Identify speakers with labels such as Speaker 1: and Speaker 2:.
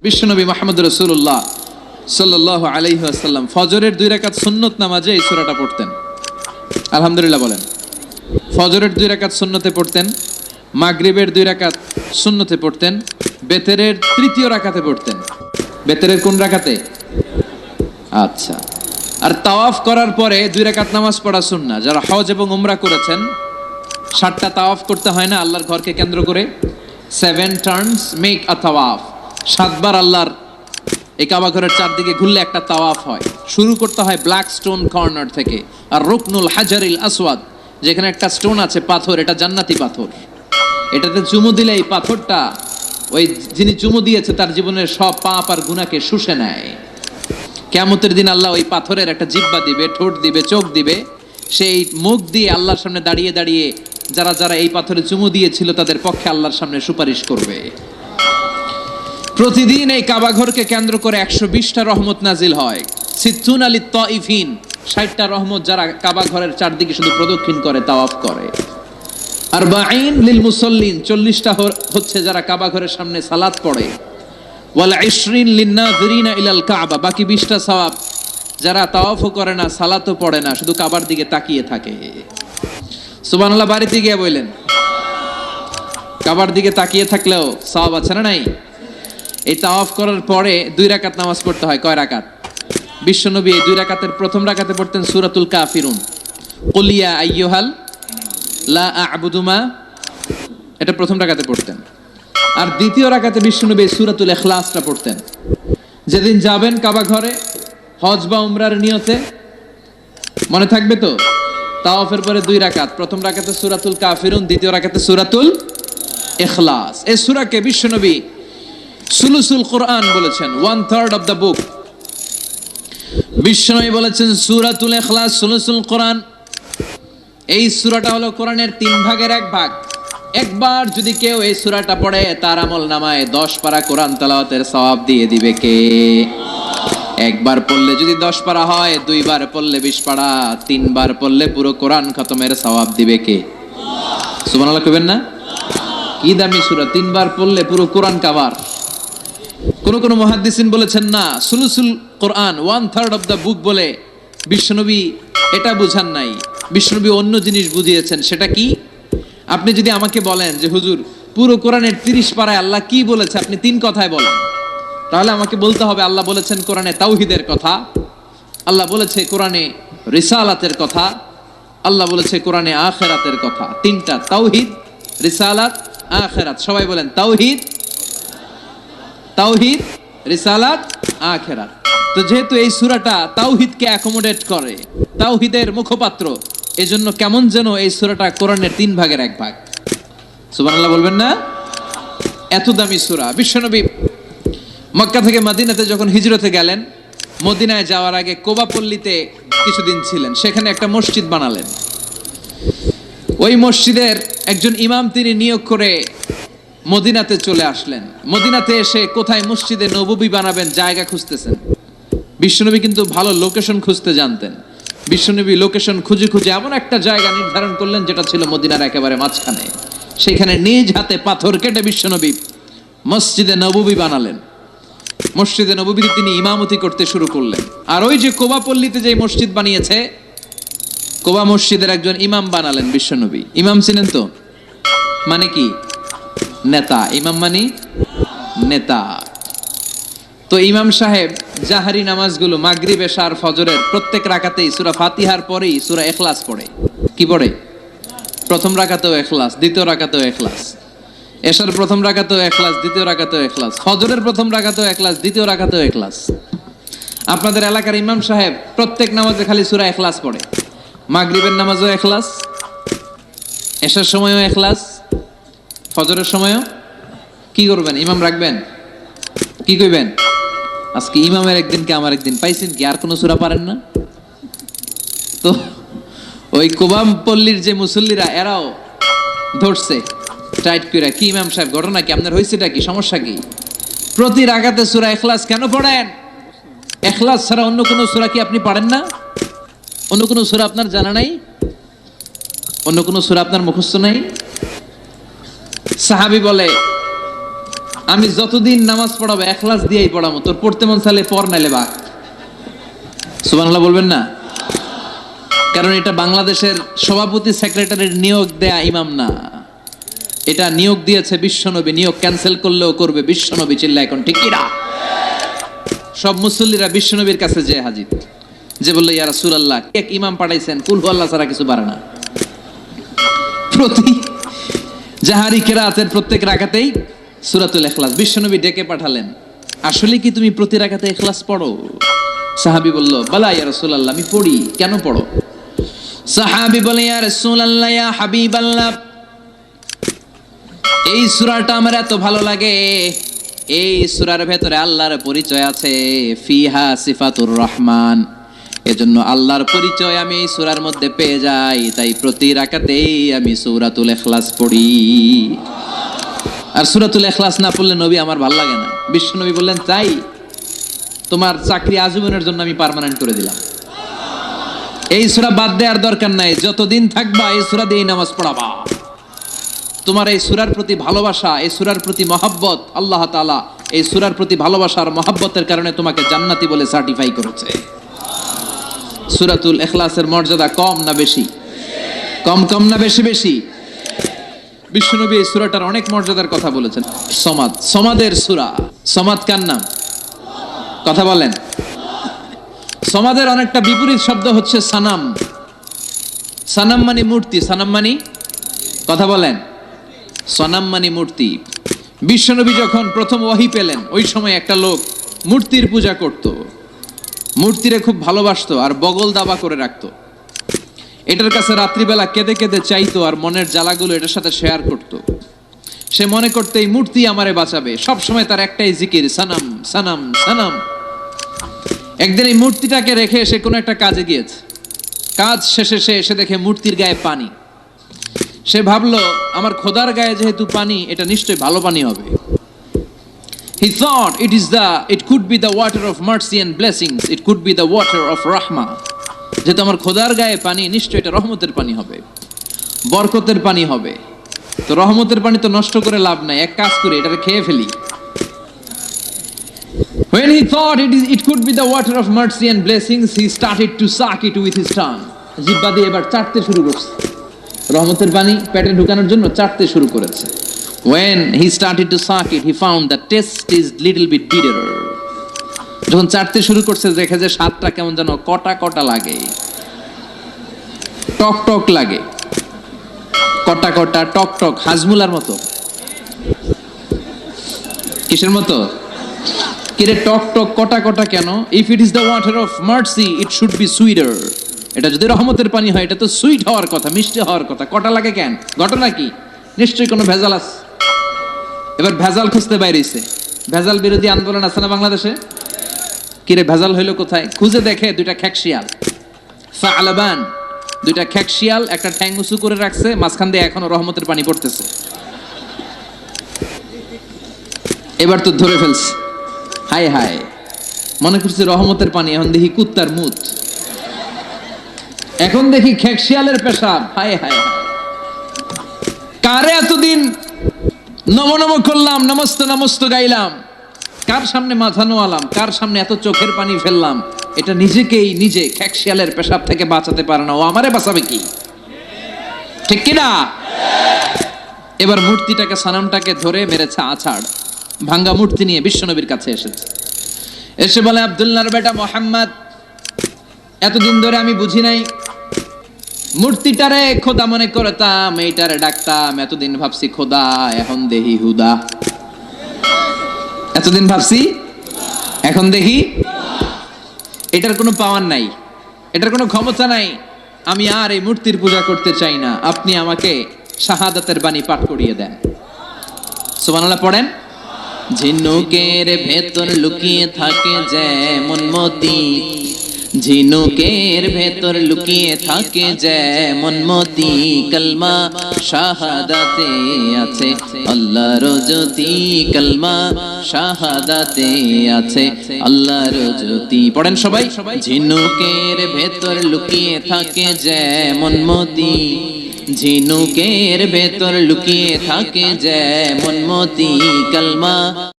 Speaker 1: বিশ্বনবী মুহাম্মদ রাসূলুল্লাহ সাল্লাল্লাহু আলাইহি ওয়াসাল্লাম ফজরের 2 রাকাত সুন্নত নামাজে এই সূরাটা পড়তেন। আলহামদুলিল্লাহ বলেন। ফজরের 2 রাকাত সুন্নতে পড়তেন, মাগরিবের 2 রাকাত সুন্নতে পড়তেন, বেতেরের 3য় রাকাতে পড়তেন। বেতেরের কোন রাকাতে? আচ্ছা। আর তাওয়াফ করার পরে 2 রাকাত নামাজ পড়া সুন্নাহ। যারা হজ এবং উমরা করেছেন, 7টা তাওয়াফ করতে হয় না আল্লাহর ঘরকে কেন্দ্র করে? 7 টার্নস মেক আ তাওয়াফ। 7 বার আল্লাহর এই কাবা ঘরের চারদিকে ঘুরলে একটা তাওয়াফ হয়। শুরু করতে হয় ব্ল্যাক স্টোন কর্নার থেকে, আর রুকনুল হাজারিল আসওয়াদ, যেখানে একটা স্টোন আছে পাথর, এটা জান্নাতি পাথর। এটাতে চুমু দিলে এই পাথরটা ওই যিনি চুমু দিয়েছে তার জীবনের সব পাপ আর গুনাহকে শুষে নেয়। কিয়ামতের দিন আল্লাহ ওই পাথরের একটা জিহ্বা দিবে, ঠোঁট দিবে, চোখ দিবে। সেই মুখ দিয়ে আল্লাহর সামনে দাঁড়িয়ে দাঁড়িয়ে যারা যারা এই পাথরে চুমু দিয়েছিল তাদের পক্ষে আল্লাহর সামনে সুপারিশ করবে। প্রতিদিন এই কাবা ঘরকে কেন্দ্র করে 120টা রহমত নাজিল হয়। সিত্তুন আলী তাইফিন, 60টা রহমত যারা কাবা ঘরের চারদিকে শুধু প্রদক্ষিণ করে, তাওয়াফ করে। আর বাঈন লিল মুসাল্লিন, 40টা হচ্ছে যারা কাবা ঘরের সামনে সালাত পড়ে। ওয়াল 20 লিন নাযিরিনা ইলাল কাবা, বাকি 20টা সওয়াব যারা তাওয়াফও করে না, সালাতও পড়ে না, শুধু কাবার দিকে তাকিয়ে থাকে। সুবহানাল্লাহ বাড়িতে গিয়ে বললেন, কাবার দিকে তাকিয়ে থাকলেও সওয়াব আছে না নাই? এই তাওয়াফ করার পরে 2 রাকাত নামাজ পড়তে হয়। কয় রাকাত? বিশ্বনবী এই 2 রাকাতের প্রথম রাকাতে পড়তেন সূরাতুল কাফিরুন, কুল ইয়া আইয়ুহাল লা আ'বুদু মা, এটা প্রথম রাকাতে পড়তেন। আর দ্বিতীয় রাকাতে বিশ্বনবী সূরাতুল ইখলাসটা পড়তেন। যেদিন যাবেন কাবা ঘরে হজ বা উমরার নিয়তে, মনে থাকবে তো? তাওয়াফের পরে 2 রাকাত, প্রথম রাকাতে সূরাতুল কাফিরুন, দ্বিতীয় রাকাতে সূরাতুল ইখলাস। এই সূরাকে বিশ্বনবী সুলুসুল কোরআন বলেছেন, 1/3 অফ দ্য বুক। বিশ্বনবী বলেছেন সূরাতুল ইখলাস সুলুসুল কোরআন। এই সূরাটা হলো কোরআনের 3 ভাগের 1 ভাগ। একবার যদি কেউ এই সূরাটা পড়ে তার আমল নামায় 10 পারা কোরআন তেলাওয়াতের সওয়াব দিয়ে দিবে কে? একবার পড়লে যদি 10 পারা হয়, 2 বার পড়লে 20 পারা, 3 বার পড়লে পুরো কোরআন খতমের সওয়াব দিবে কে? সুবহানাল্লাহ কইবেন না? কি দামি সূরা, 3 বার পড়লে পুরো কোরআন কভার। কোন মুহাদ্দিসিন বলেছেন না, সুলুসুল কোরআন 1/3 অফ দ্য বুক বলে বিশ্বনবী এটা বুঝান নাই। বিশ্বনবী অন্য জিনিস বুঝিয়েছেন। সেটা কি? আপনি যদি আমাকে বলেন যে হুজুর পুরো কোরআনের 30 পারায় আল্লাহ কি বলেছে, আপনি 3 কথায় বলেন, তাহলে আমাকে বলতে হবে আল্লাহ বলেছেন কোরআনে তাওহীদের কথা, আল্লাহ বলেছে কোরআনে রিসালাতের কথা, আল্লাহ বলেছে কোরআনে আখিরাতের কথা। 3টা, তাওহীদ, রিসালাত, আখিরাত। সবাই বলেন তাওহীদ, তাওহীদ, রিসালাত, আখিরাত। তো যেহেতু এই সূরাটা তাওহীদকে অ্যাকোমোডেট করে, তাওহীদের মুখপাত্র, এজন্য কেমন যেন এই সূরাটা কোরআনের 3 ভাগের 1 ভাগ। সুবহানাল্লাহ বলবেন না? এত দামি সূরা। বিশ্বনবী মক্কা থেকে মদিনাতে যখন হিজরতে গেলেন, মদিনায় যাওয়ার আগে কোবা পল্লীতে কিছুদিন ছিলেন। সেখানে একটা মসজিদ বানালেন। ওই মসজিদের একজন ইমাম তিনি নিয়োগ করে মদিনাতে চলে আসলেন। মদিনাতে এসে কোথায় মসজিদে নববী বানাবেন জায়গা খুঁজতেছেন। বিশ্বনবী কিন্তু ভালো লোকেশন খুঁজতে জানতেন। বিশ্বনবী লোকেশন খুঁজে খুঁজে এমন একটা জায়গা নির্ধারণ করলেন যেটা ছিল মদিনার একেবারে মাঝখানে। সেখানে নিজ হাতে পাথর কেটে বিশ্বনবী মসজিদে নববী বানালেন। মসজিদে নববীতে তিনি ইমামতি করতে শুরু করলেন। আর ওই যে কোবা পল্লীতে যে মসজিদ বানিয়েছে, কোবা মসজিদের একজন ইমাম বানালেন বিশ্বনবী। ইমাম ছিলেন তো? মানে কি? নেতা। ইমাম মানে নেতা। তো ইমাম সাহেব জাহারি নামাজগুলো মাগরিব, এশা আর ফজরের প্রত্যেক রাকাতেই সূরা ফাতিহার পরেই সূরা ইখলাস পড়ে। কি পড়ে? প্রথম রাকাতেও ইখলাস, দ্বিতীয় রাকাতেও ইখলাস। এশার প্রথম রাকাতেও ইখলাস, দ্বিতীয় রাকাতেও ইখলাস। ফজরের প্রথম রাকাতেও ইখলাস, দ্বিতীয় রাকাতেও ইখলাস। আপনাদের এলাকার ইমাম সাহেব প্রত্যেক নামাজে খালি সূরা ইখলাস পড়ে। মাগরিবের নামাজও ইখলাস, এশার সময়ও ইখলাস, ফজরের সময়ও। কি করবেন? ইমাম রাখবেন? কি কইবেন? আজকে ইমামের একদিন কে আমার একদিন, পাইছেন কি? আর কোন সূরা পারেন না তো? ওই কোবাম পল্লীর যে মুসল্লিরা এরাও ধরছে টাইট করে, কি ইমাম সাহেব ঘটনা কি আপনার, হয়েছেটা কি, সমস্যা কি? প্রতি রাকাতে সূরা ইখলাস কেন পড়েন? ইখলাস ছাড়া অন্য কোন সূরা কি আপনি পারেন না? অন্য কোন সূরা আপনার জানা নাই? অন্য কোন সূরা আপনার মুখস্থ নাই? সাহাবী বলে আমি যতদিন নামাজ পড়াবো ইখলাস দিয়েই পড়াবো, তোর পড়তে মন চাইলে পড়, নাইলে বাক। সুবহানাল্লাহ বলবেন না? কারণ এটা বাংলাদেশের সভাপতি সেক্রেটারির নিয়োগ দেয়া ইমাম না, এটা নিয়োগ দিয়েছে বিশ্বনবী। নিয়োগ ক্যান্সেল করলেও করবে বিশ্বনবী। চিল্লা এখন ঠিক কিনা? সব মুসল্লিরা বিশ্বনবীর কাছে যে হাজির, যে বললো ইয়া রাসূলুল্লাহ, এক ইমাম পাঠাইছেন, কুল আল্লাহ ছাড়া কিছু পারে না। প্রতি জাহারি কিরাতের প্রত্যেক রাকাতেই সূরাতুল ইখলাস। বিশ্বনবী ডেকে পাঠালেন, আসলে কি তুমি প্রতি রাকাতে ইখলাস পড়ো? সাহাবী বলল, বালা ইয়া রাসূলুল্লাহ, আমি পড়ি। কেন পড়ো? সাহাবী বলে, ইয়া রাসূলুল্লাহ, ইয়া হাবিবাল্লাহ, এই সূরাটা আমার এত ভালো লাগে, এই সূরার ভেতরে আল্লাহর পরিচয় আছে, ফিহা সিফাতুর রহমান, এজন্য আল্লাহর পরিচয় আমি এই সূরার মধ্যে পেয়ে যাই, তাই প্রতি রাকাতেই আমি সূরাতুল ইখলাস পড়ি। আর সূরাতুল ইখলাস না পড়লে নবী আমার ভালো লাগে না। বিশ্বনবী বললেন, তাই তোমার চাকরি আজীবনের জন্য আমি পার্মানেন্ট করে দিলাম। এই সূরা বাদ দেওয়ার দরকার নাই, যতদিন থাকবা এই সূরা দিয়েই নামাজ পড়াবা। তোমার এই সূরার প্রতি ভালোবাসা, এই সূরার প্রতি মহব্বত, আল্লাহ তাআলা এই সূরার প্রতি ভালোবাসার মহব্বতের কারণে তোমাকে জান্নাতি বলে সার্টিফাই করেছে। সূরাতুল ইখলাসের মর্যাদা কম না বেশি? কম কম না বেশি বেশি? বিশ্বনবী এই সূরাটার অনেক মর্যাদার কথা বলেছেন। সমাদ, সমাদের সূরা। সমাদ কার নাম? কথা বলেন। সমাদের অনেকটা বিপরীত শব্দ হচ্ছে সানাম। সানাম মানে মূর্তি, সানাম মানে, কথা বলেন, সনাম মানে মূর্তি। বিশ্বনবী যখন প্রথম ওহী পেলেন, ওই সময় একটা লোক মূর্তির পূজা করত, মূর্তিরে খুব ভালোবাসতো আর বগল দাবা করে রাখতো। এটার কাছে রাত্রিবেলা কেঁদে কেঁদে চাইতো আর মনের জ্বালাগুলো এটার সাথে শেয়ার করত। সে মনে করতে এই মূর্তি আমারে বাঁচাবে, সব সময় তার একটাই জিকির, সানাম সানাম সানাম। একদিন এই মূর্তিটাকে রেখে সে কোনো একটা কাজে গিয়েছে, কাজ শেষে সে এসে দেখে মূর্তির গায়ে পানি। সে ভাবলো, আমার খোদার গায়ে যেহেতু পানি, এটা নিশ্চয়ই ভালো পানি হবে। He thought it could be the water of mercy and blessings, it could be the water of rahma. যেহেতু আমার খোদার গায়ে পানি, নিশ্চয়ই এটা রহমতের পানি হবে, বরকতের পানি হবে। তো রহমতের পানি তো নষ্ট করে লাভ নাই, এক কাজ করি, এটাকে খেয়ে ফেলি। When he thought it could be the water of mercy and blessings, he started to suck it with his tongue. জিহ্বা দিয়ে এবার চাটতে শুরু করছে, রহমতের পানি পেটে ঢুকানোর জন্য চাটতে শুরু করেছে। When he started to suck it, he found the taste is little bit bitter. যখন চাটতে শুরু করছে, দেখে যে স্বাদটা কেমন যেন কটা কটা লাগে, টক টক লাগে, কটা কটা টক টক, হাজমুলার মতো। কিসের মতো? কিরে টক টক কটা কটা কেন? If it is the water of mercy, it should be sweeter. এটা যদি রহমতের পানি হয়, এটা তো সুইট হওয়ার কথা, মিষ্টি হওয়ার কথা। কটা লাগে কেন? ঘটনা কি? নিশ্চয়ই কোনো ভেজাল আছে। এবার ভেজাল খুঁজতে বাইরেছে। ভেজাল বিরোধী আন্দোলন আছে না বাংলাদেশে? কিরে ভেজাল হইলো কোথায়? খুঁজে দেখে দুইটা খেকশিয়াল, ফালাবান, দুইটা খেকশিয়াল একটা ঠ্যাং উঁচু করে রাখছে, মাঝখান দিয়ে এখনো রহমতের পানি পড়তেছে। এবার তো ধরে ফেলছে, হায় হায়, মনে করছে রহমতের পানি, এখন দেখি কুত্তার মুত, এখন দেখি খেকশিয়ালের পেশাব, হায় হায় হায়। কারে এতদিন নম নম করলাম, নমস্ত নমস্ত গাইলাম, কার সামনে মাথা নোয়ালাম, কার সামনে এত চোখের পানি ফেললাম, এটা নিজেকেই নিজে খেকশিয়ালের পেশাব থেকে বাঁচাতে পারে না, ও আমারে বাঁচাবে কি? ঠিক কিনা? এবার মূর্তিটাকে, সানামটাকে ধরে মেরেছে আছাড়। ভাঙ্গা মূর্তি নিয়ে বিশ্বনবীর কাছে এসেছে। এসে বলে, আব্দুল্লাহর বেটা মোহাম্মদ, এতদিন ধরে আমি বুঝি নাই, মূর্তিটারে খোদা মনে করতাম, এইটারে ডাকতাম, এতদিন ভাবছি খোদা, এখন দেহি হুদা। এতদিন ভাবছি, এখন দেখি এটার কোনো পাওয়ার নাই, এটার কোনো ক্ষমতা নাই, আমি আর এই মূর্তির পূজা করতে চাই না, আপনি আমাকে শাহাদাতের বাণী পাঠ করিয়ে দেন। সুবহানাল্লাহ পড়েন। ঝিনুকের ভেতর লুকিয়ে থাকে যেমন মতি, ঝিনুকের ভেতর লুকিয়ে থাকে যেমন মতি, কলমা শাহাদাতে আছে আল্লাহর জ্যোতি, কলমা শাহাদাতে আছে আল্লাহর জ্যোতি। পড়েন সবাই। ঝিনুকের ভেতর লুকিয়ে থাকে যেমন মতি, ঝিনুকের ভেতর লুকিয়ে থাকে যেমন মতি কালমা।